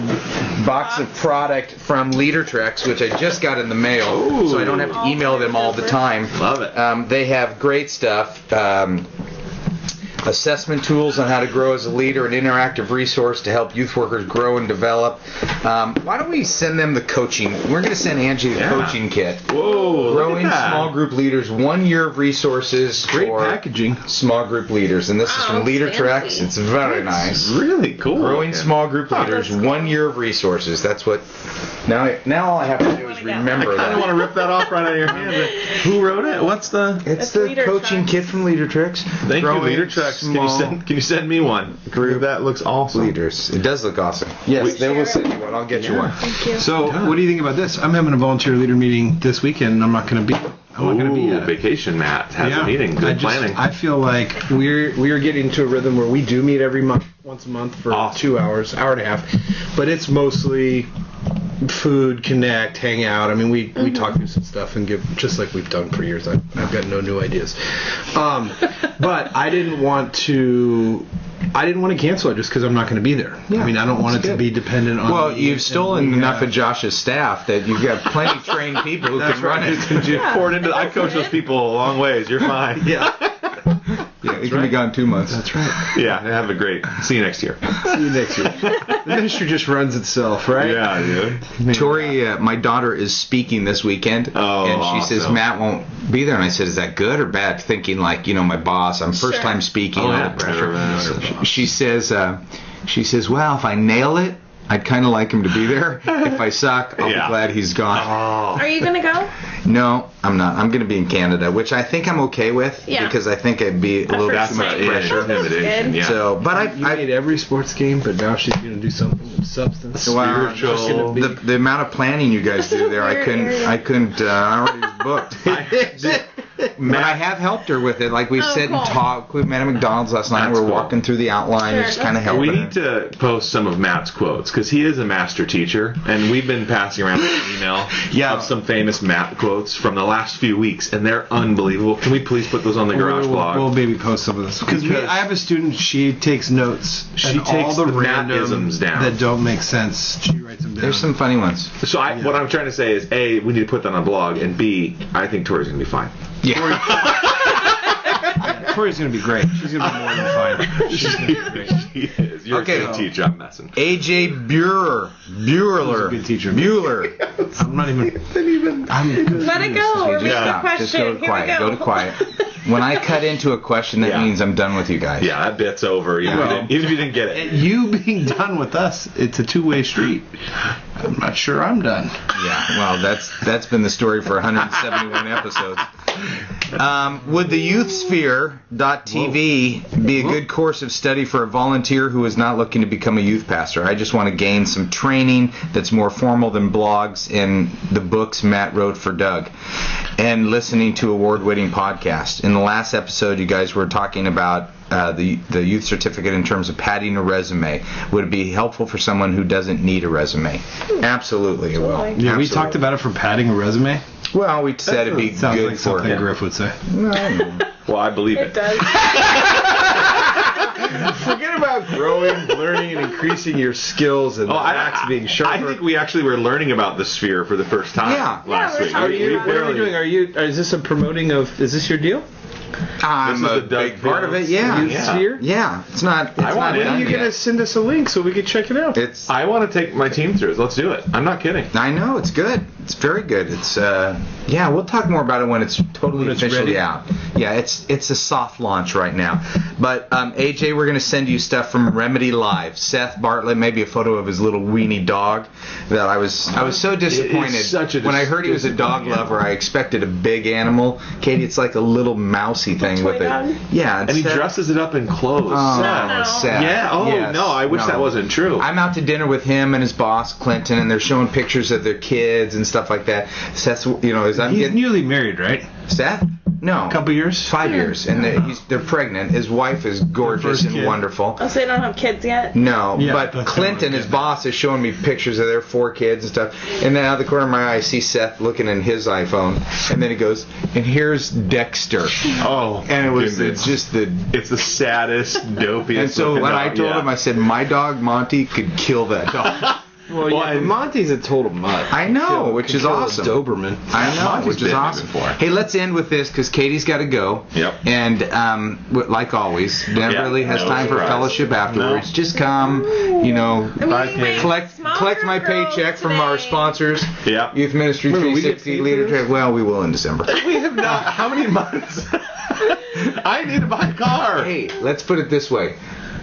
box of product from LeaderTrex, which I just got in the mail, so I don't have to email them all the time. Love it. They have great stuff. Assessment tools on how to grow as a leader, an interactive resource to help youth workers grow and develop. Why don't we send them the coaching? We're going to send Angie the coaching kit. Whoa. look Growing at that. small group leaders, 1 year of resources Great for packaging. small group leaders. And this is from Wow, LeaderTrex. fancy. It's very nice. Really cool. Growing looking. small group leaders, that's cool. 1 year of resources. That's what. Now all I have to do is remember I kind of want that. to rip that off right out of your hand. Who wrote it? What's the? It's It's the LeaderTrex. coaching kit from LeaderTrex. Thank Growing you, LeaderTrex. small Can you send me one? group That looks awesome. leaders. It does look awesome. Yes, they will send you one. I'll get you one. Thank you. So, what do you think about this? I'm having a volunteer leader meeting this weekend, and I'm not going to be Ooh, at it. vacation. Matt has a meeting. Good planning. I feel like we are getting to a rhythm where we do meet every month, once a month for Awesome. 2 hours, hour and a half, but it's mostly food, connect, hang out. I mean, we talk through some stuff and give, just like we've done for years. I've got no new ideas, but I didn't want to cancel it just because I'm not going to be there. I mean, I don't want it to be dependent on. Well, me, you've and stolen we enough have- of Josh's staff that you've got plenty of trained people who That's can run right. it. Poured into. I coach those people a long ways. You're fine. Yeah. He can be gone 2 months. That's right. Yeah, have a great. See you next year. See you next year. The ministry just runs itself, right? Yeah, dude. Tori, my daughter is speaking this weekend, Oh, and she says awesome. Matt won't be there. And I said, is that good or bad? Thinking like, my boss. I'm first Sure. time speaking. Oh, all yeah, the pressure. pressure. She says, well, if I nail it, I'd kind of like him to be there. If I suck, I'll Yeah. be glad he's gone. Oh. Are you gonna go? No, I'm not. I'm going to be in Canada, which I think I'm okay with Yeah. because I think I'd be a little bit That's too much not pressure. intimidation. Yeah. So, but You made every sports game, but now she's going to do something of substance. Wow, Spiritual. the amount of planning you guys do there, I couldn't. I already was booked. But I have helped her with it. Like we Oh, sit and cool. talk. We met at McDonald's last night. That's We're cool. walking through the outline and Sure, just kind of that's helping We her. need to post some of Matt's quotes because he is a master teacher, and we've been passing around an email Yeah. of some famous Matt quotes from the last few weeks, and they're unbelievable. Can we please put those on the garage blog? We'll maybe post some of this because I have a student. She takes notes. She and all takes the the random Matt-isms down. that don't make sense. She writes them down. There's some funny ones. So what I'm trying to say is, A, we need to put that on a blog, and B, I think Tori's going to be fine. Yeah. Tori's going to be great. She's going to be more than fine. She's going to be great. She is. You're Okay. a good teacher. I'm messing. AJ Bueller. Bueller. He's a good teacher. Bueller. I'm not even. I'm. Let it go. We're making a Stop. question. Just go to Here quiet. we go. Go to quiet. When I cut into a question, that Yeah. means I'm done with you guys. Yeah, that bit's over. Even, Well, if you didn't get it. And you being done with us, it's a two-way street. I'm not sure I'm done. Yeah, well, that's been the story for 171 episodes. Would the YouthSphere.tv be a good course of study for a volunteer who is not looking to become a youth pastor? I just want to gain some training that's more formal than blogs and the books Matt wrote for Doug, and listening to award-winning podcasts. In the last episode, you guys were talking about the youth certificate in terms of padding a resume. Would it be helpful for someone who doesn't need a resume? Absolutely, it will. Absolutely. Yeah, we Absolutely. talked about it for padding a resume. Well, we said it'd be Sounds good like for something him. Griff would say. Well, I believe It it. does. Forget about growing, learning, and increasing your skills and I think we actually were learning about the sphere for the first time Yeah. last we're week. talking We about it. What are we barely- doing? Is this a promoting of? Is this your deal? I'm This is a the Doug big part of it. Fields Yeah, Youth yeah. Sphere? Yeah, it's not. It's I want not in. done When are you yet. gonna send us a link so we can check it out? It's. I want to take my team through it. Let's do it. I'm not kidding. I know it's good. It's very good. It's yeah. We'll talk more about it when it's totally When it's officially ready. out. Yeah, it's a soft launch right now. But AJ, we're gonna send you stuff from Remedy Live. Seth Bartlett, maybe a photo of his little weenie dog. That I was so disappointed such a when I heard he was a dog disappointing lover. I expected a big animal. Katie, it's like a little mousy thing toy with it. dog? Yeah, And he instead- dresses it up in clothes. Oh, No. Seth. Yeah. Oh, Yes. no. I wish No. that wasn't true. I'm out to dinner with him and his boss Clinton, and they're showing pictures of their kids and stuff like that. Seth's, as I'm He's getting newly married, right? Seth, no, A couple years. 5 years, and they're pregnant. His wife is gorgeous first and kid. wonderful. Oh, so they don't have kids yet? No, Yeah, but that's Clinton, what I his get. boss, is showing me pictures of their 4 kids and stuff. And then out of the corner of my eye, I see Seth looking in his iPhone, and then he goes, "And here's Dexter." Oh. And it was goodness. just the. It's the saddest, dopiest. And so looking when I dog. told Yeah. him, I said, "My dog Monty could kill that dog." Well, yeah, and- but Monty's a total mutt. I know, Kill- which could is kill a awesome. Doberman. I know, Monty's which is been awesome. before. Hey, let's end with this because Katie's got to go. Yep. And like always, never Yeah, really has no time for surprise. fellowship afterwards. Just come, I mean, wait, collect my smaller girls paycheck from our today. sponsors. Yeah. Youth Ministry Wait, we 360 get paid Leader for this? Trade. Well, we will in December. We have not. How many months? I need to buy a car. Hey, let's put it this way.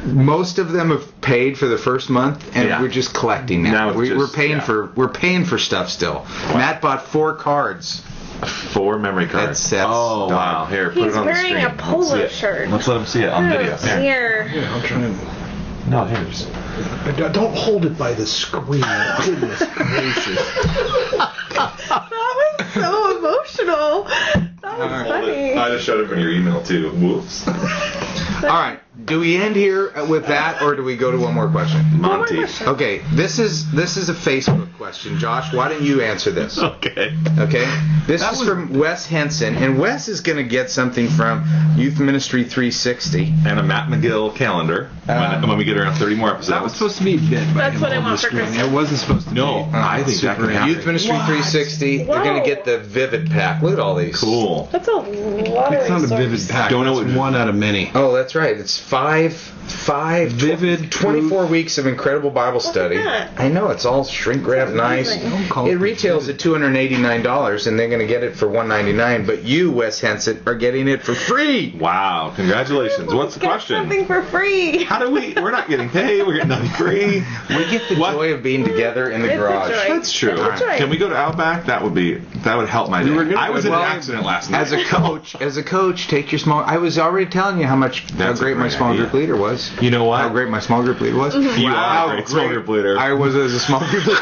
Most of them have paid for the first month, and Yeah. we're just collecting now. Now it's we're just- paying yeah. we're paying for stuff still. Matt bought 4 cards. 4 memory cards. That's Seth's oh dog. wow! Here, put He's it on the wearing screen. a polo Let's see it. shirt. Let's let him see it on video. Oh, here. Yeah, I'm trying to. No, here's. Don't hold it by the screen. Goodness gracious. That was so emotional. That was funny. I just showed it from your email too. Whoops. All right. Do we end here with that, or do we go to one more question? One more Monty. question. Okay. This is a Facebook question. Josh, why don't you answer this? Okay. Okay? This is from Wes Henson, and Wes is going to get something from Youth Ministry 360. And a Matt McGill calendar when we get around 30 more episodes. That was supposed to be bit by That's him what I on want the for screen. Christmas. It wasn't supposed to No, be. I think that can happen. Youth Ministry 360. They're going Whoa. to get the Vivid Pack. Look at all these. Cool. That's a lot of It's not a vivid resources. pack. Don't know It's what- one out of many. Oh, that's right. It's five Vivid 24 weeks of incredible Bible study. that. I know, it's all shrink wrapped nice. amazing. Don't call It it retails at $289, and they're going to get it for $199. But you, Wes Henson, are getting it for free. Wow. Congratulations. What's the Get question? something for free. How do we're not getting paid. We're getting nothing free. We get the What? joy of being together in the It's a garage. joy. That's true. That's right. Can we go to Outback? That would help my day. were gonna I was go in an to- accident last night. As a coach, take your small. I was already telling you how That's a great my great small idea. group leader was. You know what? How great my small group leader was. You How are a great small group leader. I was as a small group leader.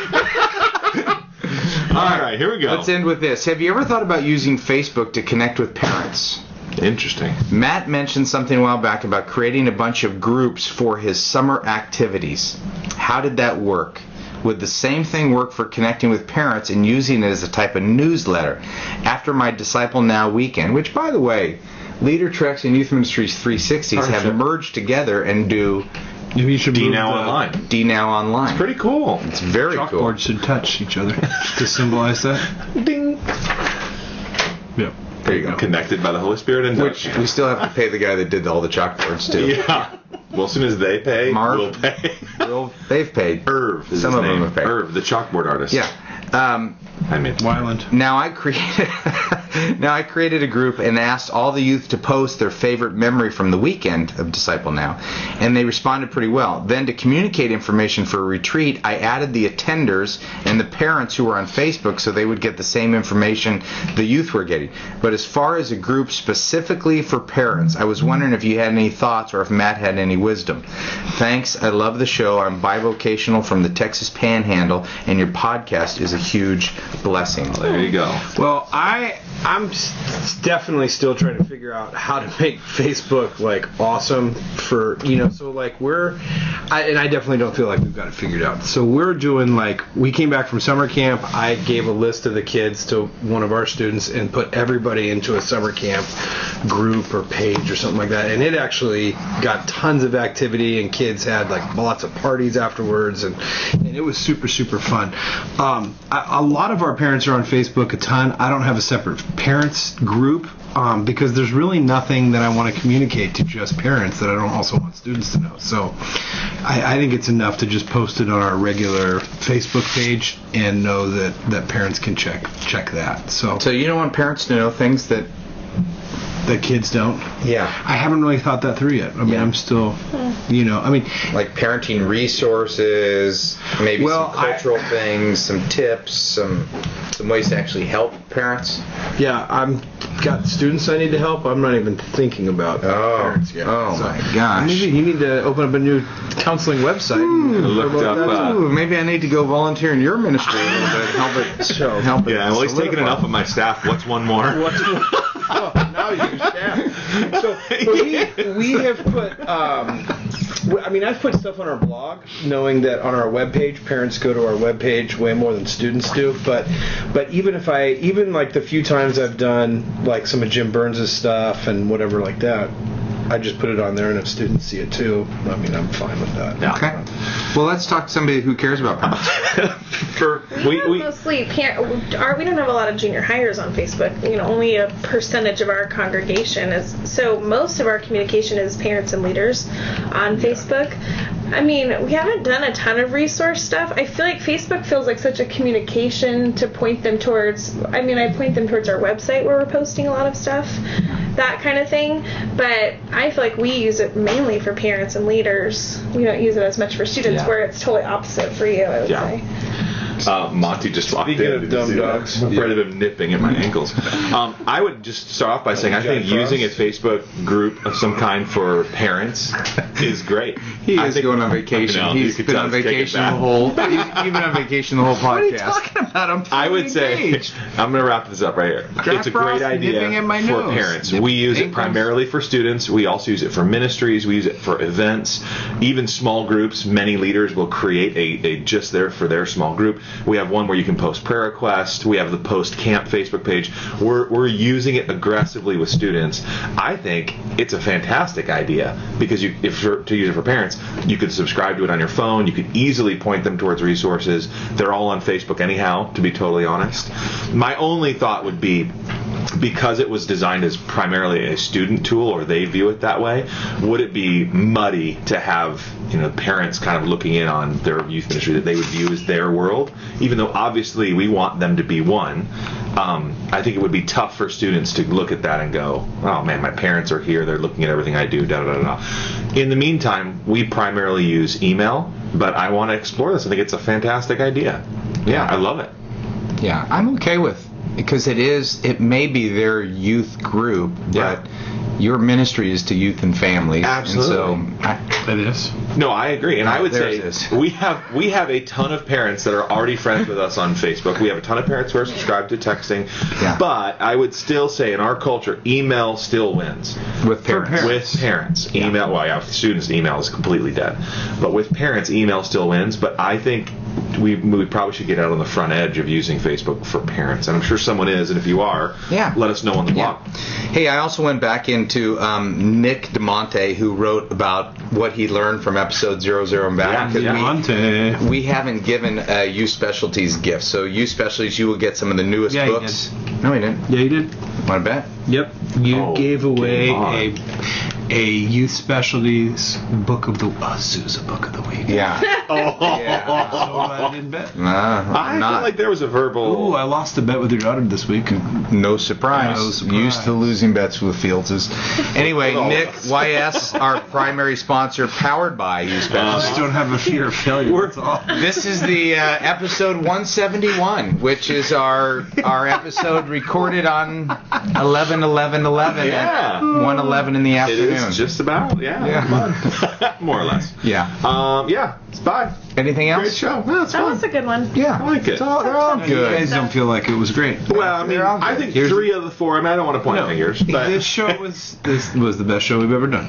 All right, here we go. Let's end with this. Have you ever thought about using Facebook to connect with parents? Interesting. Matt mentioned something a while back about creating a bunch of groups for his summer activities. How did that work? Would the same thing work for connecting with parents and using it as a type of newsletter? After my Disciple Now weekend, which, by the way, Leader Treks and Youth Ministries 360s have Partnership. merged together and do Maybe you should D move Now the Online. D Now Online. Pretty cool. It's very cool. Chalkboards should touch each other to symbolize that. Ding. Yeah. There you go. Connected by the Holy Spirit and Which we still have to pay the guy that did all the chalkboards too. Yeah. Well, as soon as they pay, Marv? we'll pay. Well, they've paid. Irv is Some his of them name. have paid. Irv, the chalkboard artist. Yeah. I mean, Wyland. Now I created a group and asked all the youth to post their favorite memory from the weekend of Disciple Now, and they responded pretty well. Then to communicate information for a retreat, I added the attenders and the parents who were on Facebook so they would get the same information the youth were getting. But as far as a group specifically for parents, I was wondering if you had any thoughts or if Matt had any wisdom. Thanks. I love the show. I'm bivocational from the Texas Panhandle, and your podcast is a huge blessing. there you go. Well, I'm definitely still trying to figure out how to make Facebook like awesome for so like I definitely don't feel like we've got it figured out. So we're doing we came back from summer camp. I gave a list of the kids to one of our students and put everybody into a summer camp group or page or something like that, and it actually got tons of activity and kids had lots of parties afterwards, and it was super fun. A lot of our parents are on Facebook a ton. I don't have a separate parents group because there's really nothing that I want to communicate to just parents that I don't also want students to know. So I think it's enough to just post it on our regular Facebook page and know that parents can check that. So So you don't want parents to know things that... the kids don't. Yeah. I haven't really thought that through yet. I mean, Yeah. I'm still, Like parenting resources, maybe Well, some cultural things, some tips, some ways to actually help parents. Yeah, I'm got students I need to help. I'm not even thinking about parents yet. Oh my gosh. Maybe you need to open up a new counseling website. Looked up. Ooh, maybe I need to go volunteer in your ministry a little bit. Help it. Yeah, well, he's taking solidify. enough of my staff. What's one more? Now you staff. So we have put. I've put stuff on our blog, knowing that on our webpage, parents go to our webpage way more than students do. But even the few times I've done some of Jim Burns' stuff and whatever like that, I just put it on there, and if students see it too, I'm fine with that. Yeah. Okay. Well, let's talk to somebody who cares about parents. We have mostly we don't have a lot of junior hires on Facebook. Only a percentage of our congregation is. So most of our communication is parents and leaders on Facebook. I mean, we haven't done a ton of resource stuff. I feel like Facebook feels like such a communication to point them towards. I mean, I point them towards our website where we're posting a lot of stuff, that kind of thing. But I feel like we use it mainly for parents and leaders. We don't use it as much for students, Yeah. where it's totally opposite for you, I would Yeah. say. Monty just walked Speaking in. of Did you dumb see that? dogs. I'm afraid of him nipping at my ankles. I would just start off by saying I think Johnny using a Frost. Facebook group of some kind for parents is great. He I is think- going on vacation. No, you He's could been tell on he's kicking vacation the back. whole. He's been on vacation the whole podcast. What are you talking about? I'm I would say engaged. I'm going to wrap this up right here. Jack It's a Frost great idea nipping at my for nose. parents. Nip- We use it ankles. primarily for students. We also use it for ministries. We use it for events, even small groups. Many leaders will create a just there for their small group. We have one where you can post prayer requests. We have the post camp Facebook page. We're using it aggressively with students. I think it's a fantastic idea because to use it for parents, you could subscribe to it on your phone. You could easily point them towards resources. They're all on Facebook anyhow, to be totally honest. My only thought would be, because it was designed as primarily a student tool, or they view it that way, would it be muddy to have parents kind of looking in on their youth ministry that they would view as their world, even though obviously we want them to be one. I think it would be tough for students to look at that and go, oh man, my parents are here, they're looking at everything I do, da da da da. In the meantime, we primarily use email, but I want to explore this. I think it's a fantastic idea. Yeah, I love it. Yeah, I'm okay with, because it may be their youth group, but your ministry is to youth and families. Absolutely. And so It is. No, I agree, and I would There say it is. we have a ton of parents that are already friends with us on Facebook. We have a ton of parents who are subscribed to texting, but I would still say in our culture, email still wins. with parents. With parents, email. Well, yeah, with students, email is completely dead. But with parents, email still wins. But I think we probably should get out on the front edge of using Facebook for parents, and I'm sure someone is. And if you are, let us know on the blog. Hey, I also went back into Nick DeMonte, who wrote about what he learned from episode 00 and back. Monte. We haven't given Youth Specialties gifts. So Youth Specialties, you will get some of the newest Yeah, you books. No, we didn't. Yeah, you did. Want to bet? Yep. You gave away game a youth specialties book of the Azusa book of the week. Yeah. So I didn't bet. I feel like there was a verbal. Ooh, I lost a bet with your daughter this week. No surprise. No surprise. Used to losing bets with Fieldses. Anyway, Oh. Nick YS, our primary sponsor, powered by Youth I Specialties. just don't have a fear of failure. That's all. This is the episode 171, which is our episode recorded on 11/11/11 at 1:11 in the It afternoon. is just about, more or less. Yeah. It's bye. Anything else? Great show. No, it's That fun. was a good one. Yeah. I like it. They're all You good. guys don't feel like it was great. Well, I mean, They're all I good. think Here's- 3 of the 4. I mean, I don't want to point fingers, but This was the best show we've ever done.